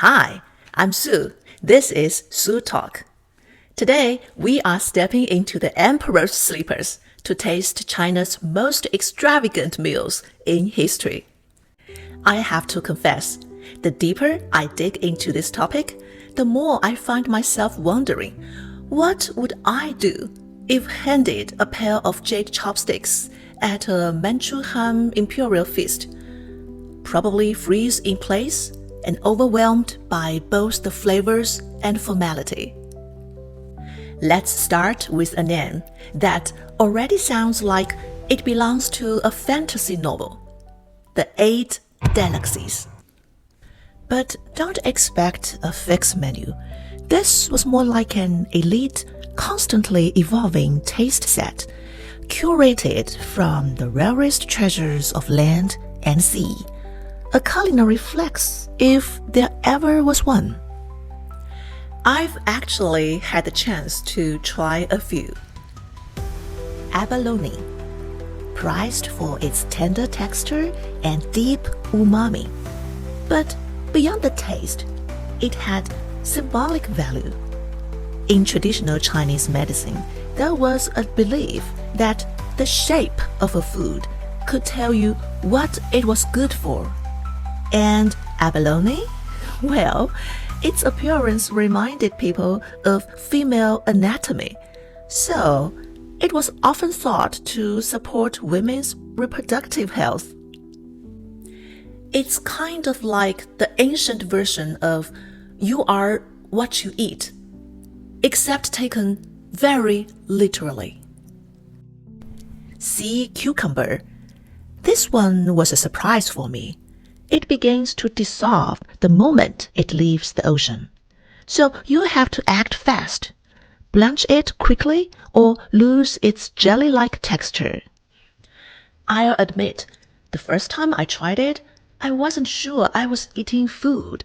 Hi, I'm Sue. This is Sue Talk. Today, we are stepping into the Emperor's sleepers to taste China's most extravagant meals in history. I have to confess, the deeper I dig into this topic, the more I find myself wondering, what would I do if handed a pair of jade chopsticks at a Manchu-Han Imperial Feast? Probably freeze in place and overwhelmed by both the flavors and formality. Let's start with a name that already sounds like it belongs to a fantasy novel, The 8 Delicacies. But don't expect a fixed menu. This was more like an elite, constantly evolving taste set, curated from the rarest treasures of land and sea. A culinary flex, if there ever was one. I've actually had the chance to try a few. Abalone, prized for its tender texture and deep umami. But beyond the taste, it had symbolic value. In traditional Chinese medicine, there was a belief that the shape of a food could tell you what it was good for. And abalone? Well, its appearance reminded people of female anatomy, so it was often thought to support women's reproductive health. It's kind of like the ancient version of you are what you eat, except taken very literally. Sea cucumber. This one was a surprise for me. It begins to dissolve the moment it leaves the ocean. So you have to act fast. Blanch it quickly or lose its jelly-like texture. I'll admit, the first time I tried it, I wasn't sure I was eating food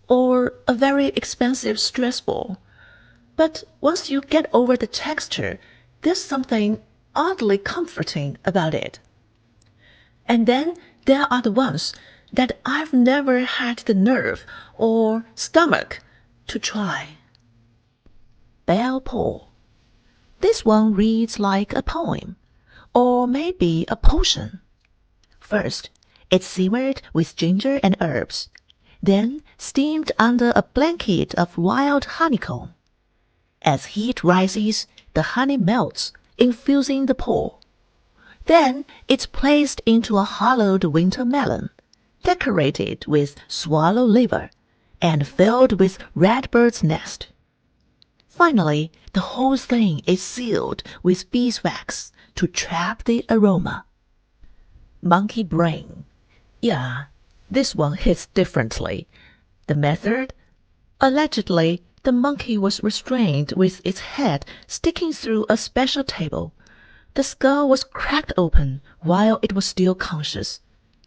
or a very expensive stress ball. But once you get over the texture, there's something oddly comforting about it. And then there are the ones that I've never had the nerve or stomach to try. Bell pull. This one reads like a poem, or maybe a potion. First, it's simmered with ginger and herbs, then steamed under a blanket of wild honeycomb. As heat rises, the honey melts, infusing the pull. Then it's placed into a hollowed winter melon, decorated with swallow liver, and filled with redbird's nest. Finally, the whole thing is sealed with beeswax to trap the aroma. Monkey brain. Yeah, this one hits differently. The method? Allegedly, the monkey was restrained with its head sticking through a special table. The skull was cracked open while it was still conscious,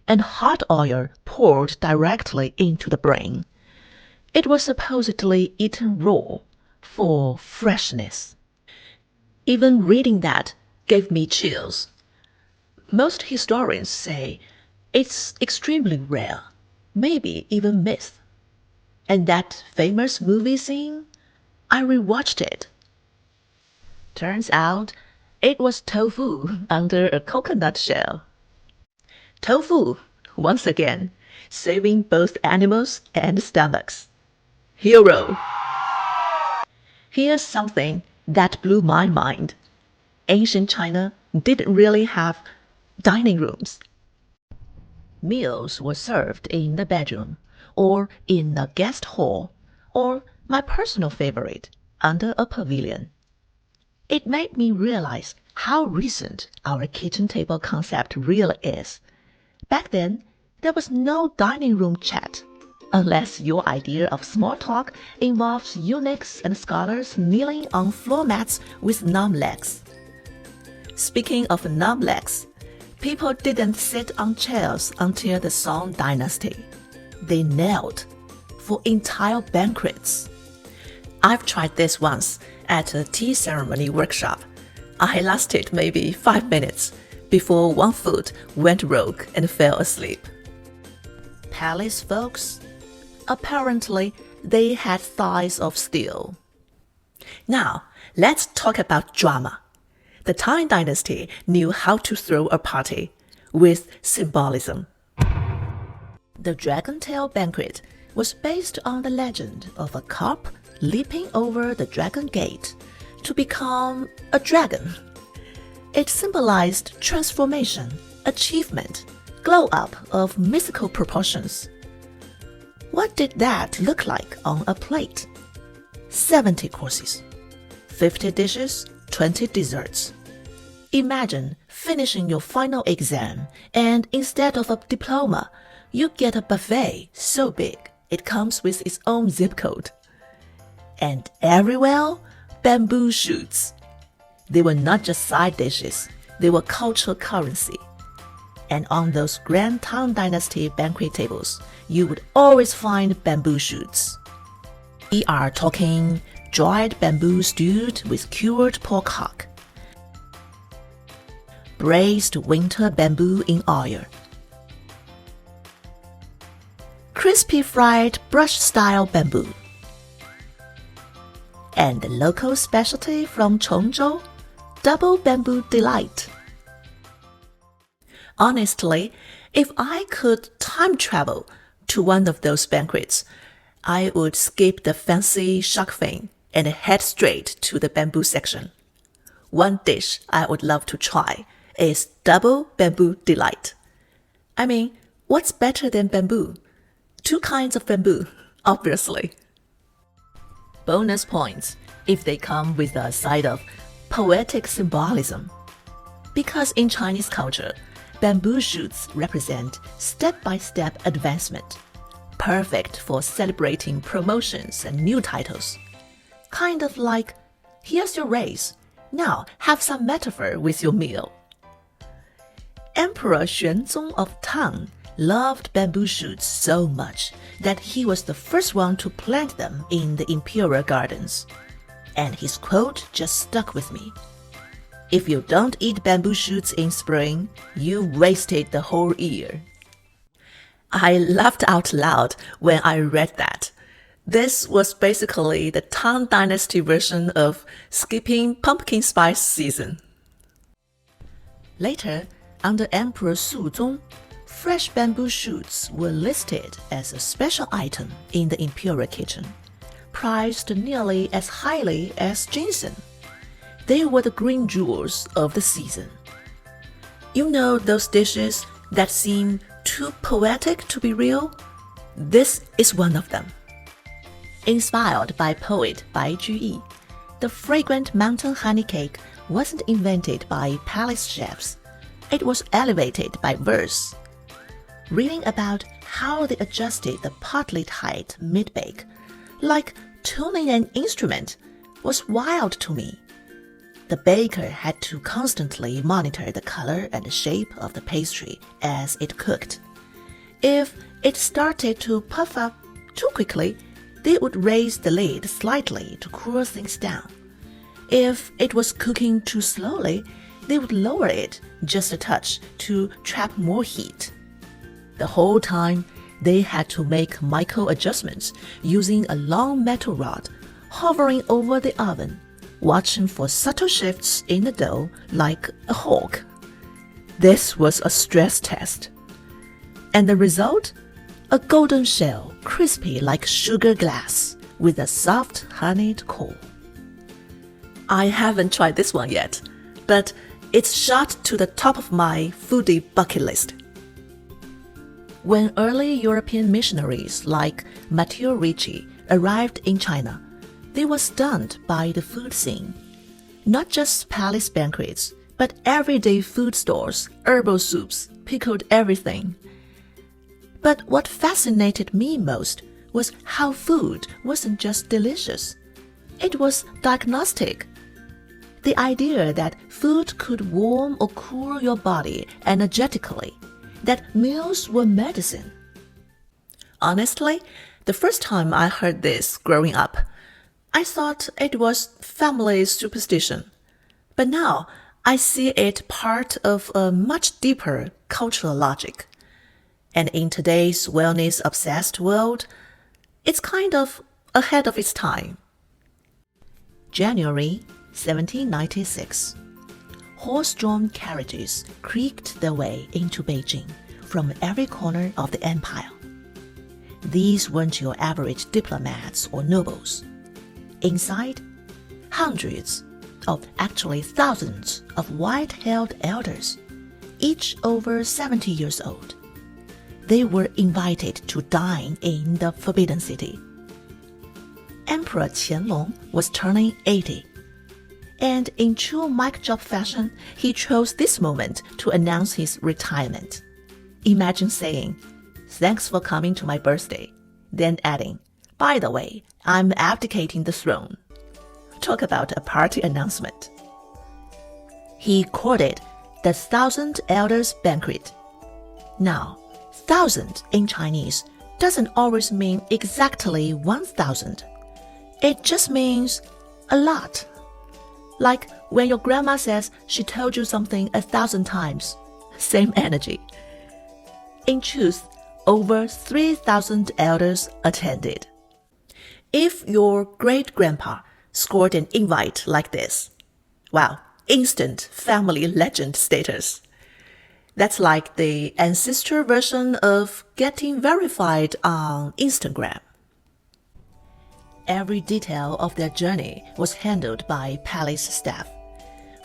and hot oil poured directly into the brain. It was supposedly eaten raw, for freshness. Even reading that gave me chills. Most historians say it's extremely rare, maybe even myth. And that famous movie scene? I rewatched it. Turns out it was tofu under a coconut shell. Tofu, once again, saving both animals and stomachs. Hero. Here's something that blew my mind. Ancient China didn't really have dining rooms. Meals were served in the bedroom, or in a guest hall, or, my personal favorite, under a pavilion. It made me realize how recent our kitchen table concept really is. Back then, there was no dining room chat, unless your idea of small talk involves eunuchs and scholars kneeling on floor mats with numb legs. Speaking of numb legs, people didn't sit on chairs until the Song dynasty. They knelt for entire banquets. I've tried this once at a tea ceremony workshop. I lasted maybe 5 minutes before one foot went rogue and fell asleep. Palace folks? apparently they had thighs of steel. Now, let's talk about drama. The Tang Dynasty knew how to throw a party with symbolism. The Dragon Tail Banquet was based on the legend of a carp leaping over the dragon gate to become a dragon. It symbolized transformation, achievement, glow-up of mythical proportions. What did that look like on a plate? 70 courses, 50 dishes, 20 desserts. Imagine finishing your final exam and instead of a diploma, you get a buffet so big it comes with its own zip code. And everywhere, bamboo shoots. They were not just side dishes, they were cultural currency. And on those Grand Tang Dynasty banquet tables, you would always find bamboo shoots. We are talking dried bamboo stewed with cured pork hock, braised winter bamboo in oil, crispy fried brush-style bamboo, and the local specialty from Chongzhou, double bamboo delight. Honestly, if I could time travel to one of those banquets, I would skip the fancy shark fin and head straight to the bamboo section. One dish I would love to try is double bamboo delight. I mean, what's better than bamboo? Two kinds of bamboo, obviously. Bonus points if they come with a side of poetic symbolism. Because in Chinese culture, bamboo shoots represent step-by-step advancement, perfect for celebrating promotions and new titles. Kind of like, here's your raise, now have some metaphor with your meal. Emperor Xuanzong of Tang loved bamboo shoots so much that he was the first one to plant them in the imperial gardens. And his quote just stuck with me. If you don't eat bamboo shoots in spring, you wasted the whole year. I laughed out loud when I read that. This was basically the Tang Dynasty version of skipping pumpkin spice season. Later, under Emperor Suzong, fresh bamboo shoots were listed as a special item in the imperial kitchen, priced nearly as highly as ginseng. They were the green jewels of the season. You know those dishes that seem too poetic to be real? This is one of them. Inspired by poet Bai Juyi, the fragrant mountain honey cake wasn't invented by palace chefs. It was elevated by verse. Reading about how they adjusted the partly tight mid-bake, like tuning an instrument, was wild to me. The baker had to constantly monitor the color and shape of the pastry as it cooked. If it started to puff up too quickly, they would raise the lid slightly to cool things down. If it was cooking too slowly, they would lower it just a touch to trap more heat. The whole time, they had to make micro adjustments using a long metal rod, hovering over the oven, watching for subtle shifts in the dough like a hawk. This was a stress test. And the result? A golden shell, crispy like sugar glass, with a soft honeyed core. I haven't tried this one yet, but it's shot to the top of my foodie bucket list. When early European missionaries like Matteo Ricci arrived in China, they were stunned by the food scene. Not just palace banquets, but everyday food stores, herbal soups, pickled everything. But what fascinated me most was how food wasn't just delicious. It was diagnostic. The idea that food could warm or cool your body energetically, that meals were medicine. Honestly, the first time I heard this growing up, I thought it was family superstition. But now, I see it part of a much deeper cultural logic. And in today's wellness-obsessed world, It's kind of ahead of its time. January 1796. Horse-drawn carriages creaked their way into Beijing from every corner of the empire. These weren't your average diplomats or nobles. Inside, hundreds, actually thousands of white-haired elders, each over 70 years old. They were invited to dine in the Forbidden City. Emperor Qianlong was turning 80, and in true mic drop fashion, he chose this moment to announce his retirement. Imagine saying, "Thanks for coming to my birthday," then adding, "By the way, I'm abdicating the throne." Talk about a party announcement. He courted the Thousand Elders Banquet. Now, thousand in Chinese doesn't always mean exactly 1,000. It just means a lot. Like when your grandma says she told you something 1,000 times. Same energy. In truth, over 3,000 elders attended. If your great-grandpa scored an invite like this, wow, instant family legend status. That's like the ancestor version of getting verified on Instagram. Every detail of their journey was handled by palace staff,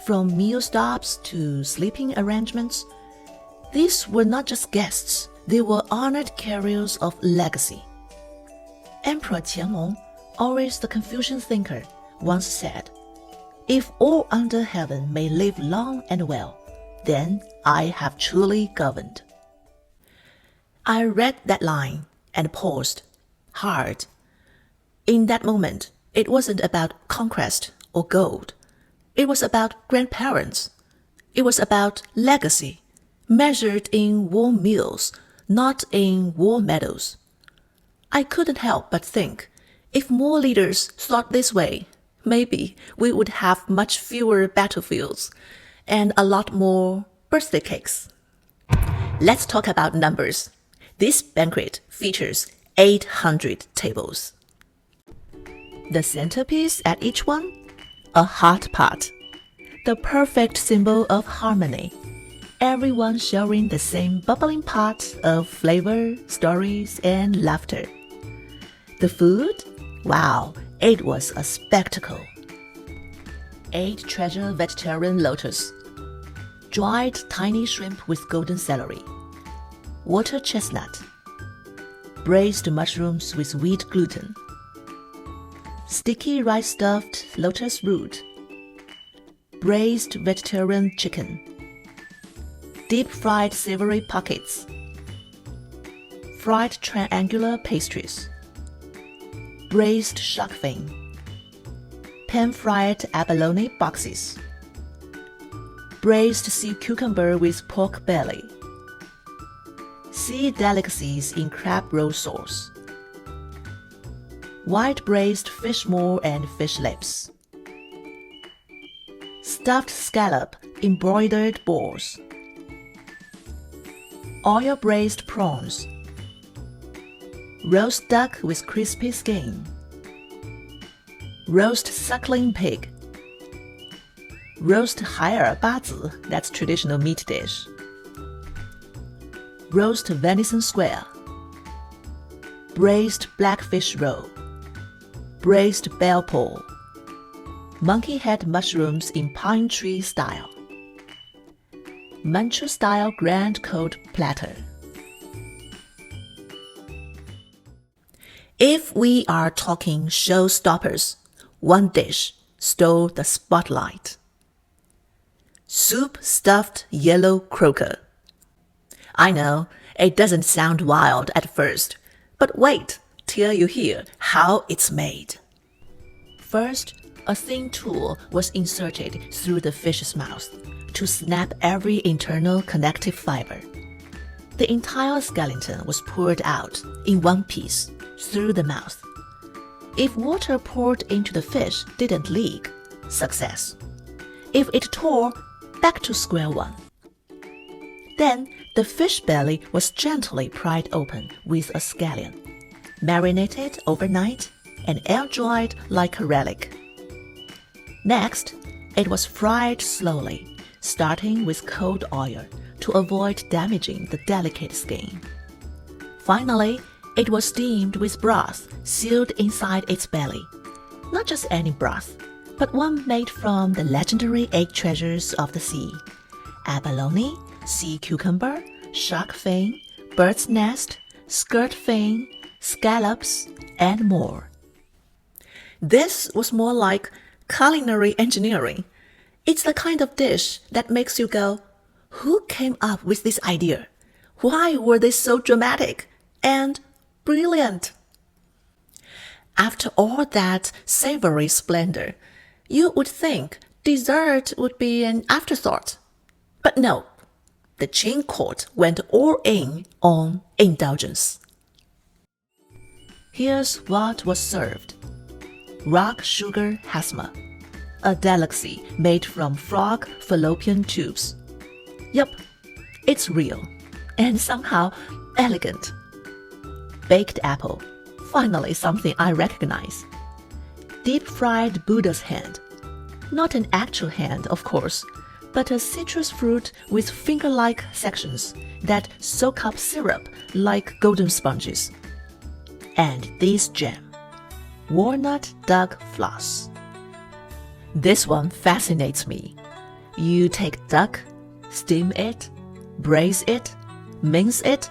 from meal stops to sleeping arrangements. These were not just guests, they were honored carriers of legacy. Emperor Qianlong, always the Confucian thinker, once said, "If all under heaven may live long and well, then I have truly governed." I read that line and paused, hard. In that moment, it wasn't about conquest or gold. It was about grandparents. It was about legacy, measured in war meals, not in war medals. I couldn't help but think, if more leaders thought this way, maybe we would have much fewer battlefields and a lot more birthday cakes. Let's talk about numbers. This banquet features 800 tables. The centerpiece at each one? A hot pot. The perfect symbol of harmony. Everyone sharing the same bubbling pot of flavor, stories, and laughter. The food? Wow, it was a spectacle. 8 treasure vegetarian lotus. Dried tiny shrimp with golden celery. Water chestnut. Braised mushrooms with wheat gluten. Sticky rice-stuffed lotus root. Braised vegetarian chicken. Deep-fried savory pockets. Fried triangular pastries. Braised shark fin. Pan-fried abalone boxes. Braised sea cucumber with pork belly. Sea delicacies in crab roll sauce. White braised fish maw and fish lips. Stuffed scallop embroidered balls. Oil braised prawns. Roast duck with crispy skin. Roast suckling pig. Roast 海尔巴子, that's traditional meat dish. Roast venison square. Braised blackfish roe. Braised bell pole. Monkey head mushrooms in pine tree style. Manchu-style grand cold platter. If we are talking showstoppers, one dish stole the spotlight. Soup stuffed yellow croaker. I know, it doesn't sound wild at first, but wait till you hear how it's made. First, a thin tool was inserted through the fish's mouth to snap every internal connective fiber. The entire skeleton was poured out in one piece through the mouth. If water poured into the fish didn't leak, success. If it tore, back to square one. Then the fish belly was gently pried open with a scallion. marinated overnight, and air-dried like a relic. Next, it was fried slowly, starting with cold oil to avoid damaging the delicate skin. Finally, it was steamed with broth sealed inside its belly. Not just any broth, but one made from the legendary egg treasures of the sea: abalone, sea cucumber, shark fin, bird's nest, skirt fin, scallops, and more. This was more like culinary engineering. It's the kind of dish that makes you go, who came up with this idea? Why were they so dramatic and brilliant? After all that savory splendor, you would think dessert would be an afterthought. But no, the Qing court went all in on indulgence. Here's what was served. Rock sugar hasma, a delicacy made from frog fallopian tubes. Yup, it's real and somehow elegant. Baked apple, finally something I recognize. Deep-fried Buddha's hand. Not an actual hand, of course, but a citrus fruit with finger-like sections that soak up syrup like golden sponges. And this gem, walnut duck floss. This one fascinates me. You take duck, steam it, braise it, mince it,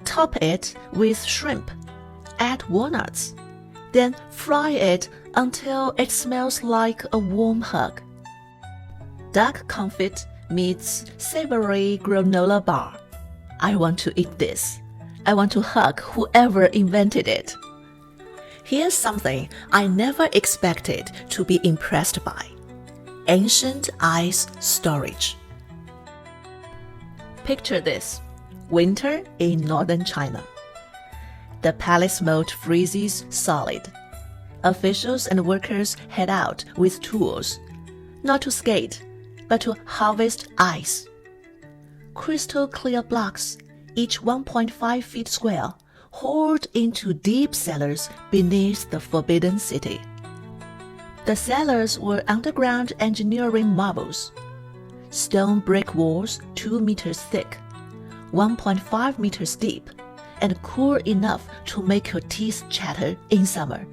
top it with shrimp, add walnuts, then fry it until it smells like a warm hug. Duck confit meets savory granola bar. I want to eat this. I want to hug whoever invented it. Here's something I never expected to be impressed by: ancient ice storage. Picture this: winter in northern China. The palace moat freezes solid. Officials and workers head out with tools, not to skate, but to harvest ice. Crystal clear blocks, each 1.5 feet square, hauled into deep cellars beneath the Forbidden City. The cellars were underground engineering marvels. Stone brick walls 2 meters thick, 1.5 meters deep, and cool enough to make your teeth chatter in summer.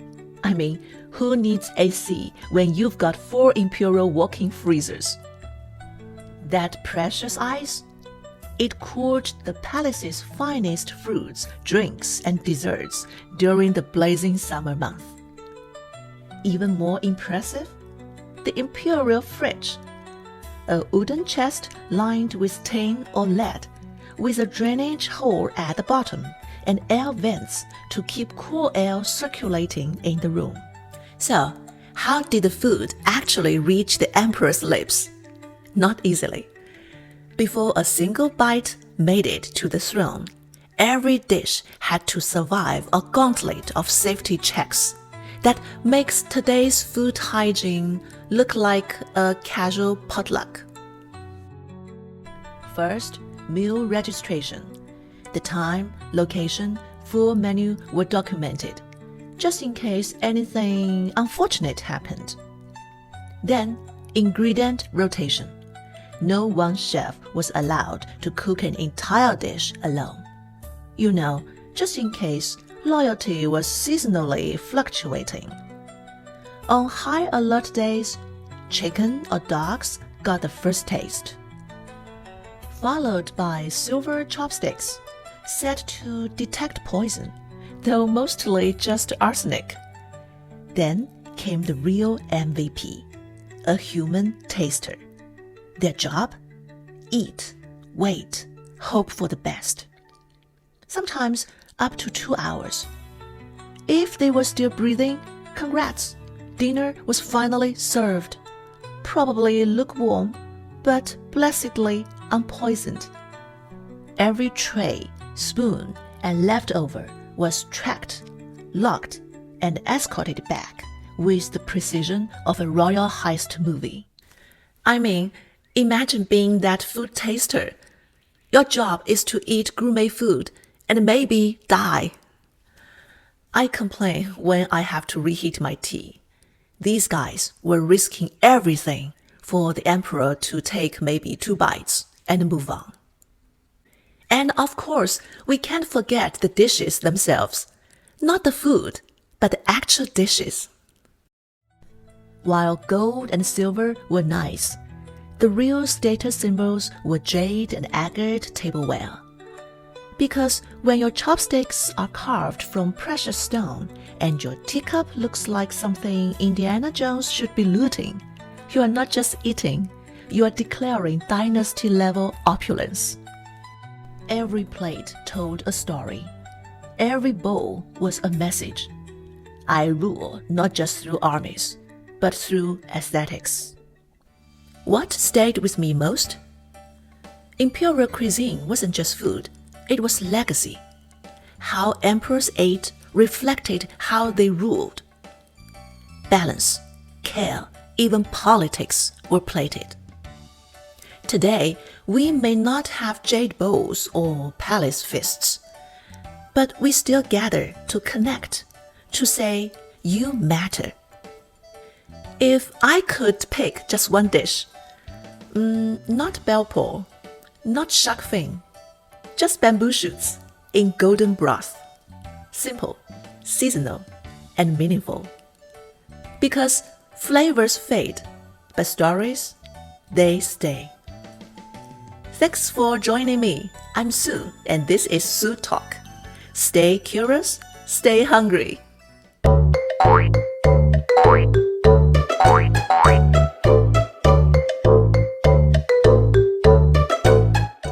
I mean, who needs AC when you've got 4 imperial walk-in freezers? That precious ice? It cooled the palace's finest fruits, drinks, and desserts during the blazing summer month. Even more impressive, the imperial fridge, a wooden chest lined with tin or lead, with a drainage hole at the bottom and air vents to keep cool air circulating in the room. So, how did the food actually reach the emperor's lips? Not easily. Before a single bite made it to the throne, every dish had to survive a gauntlet of safety checks that makes today's food hygiene look like a casual potluck. First, meal registration. The time, location, full menu were documented, just in case anything unfortunate happened. Then, ingredient rotation. No one chef was allowed to cook an entire dish alone. You know, just in case loyalty was seasonally fluctuating. On high alert days, chicken or dogs got the first taste, followed by silver chopsticks, set to detect poison, though mostly just arsenic. Then came the real MVP, a human taster. Their job? Eat, wait, hope for the best. Sometimes up to 2 hours. If they were still breathing, congrats, dinner was finally served. Probably lukewarm, but blessedly unpoisoned. Every tray, spoon, and leftover was tracked, locked, and escorted back with the precision of a royal heist movie. I mean, imagine being that food taster. Your job is to eat gourmet food and maybe die. I complain when I have to reheat my tea. These guys were risking everything for the emperor to take maybe 2 bites and move on. And of course, we can't forget the dishes themselves. Not the food, but the actual dishes. While gold and silver were nice, the real status symbols were jade and agate tableware. Because when your chopsticks are carved from precious stone and your teacup looks like something Indiana Jones should be looting, you are not just eating, you are declaring dynasty-level opulence. Every plate told a story. Every bowl was a message. I rule not just through armies, but through aesthetics. What stayed with me most? Imperial cuisine wasn't just food. It was legacy. How emperors ate reflected how they ruled. Balance, care, even politics were plated. Today, we may not have jade bowls or palace fists, but we still gather to connect, to say, you matter. If I could pick just one dish, not bell pull, not shark fin, just bamboo shoots in golden broth. Simple, seasonal, and meaningful. Because flavors fade, but stories, they stay. Thanks for joining me. I'm Sue, and this is Sue Talk. Stay curious, stay hungry.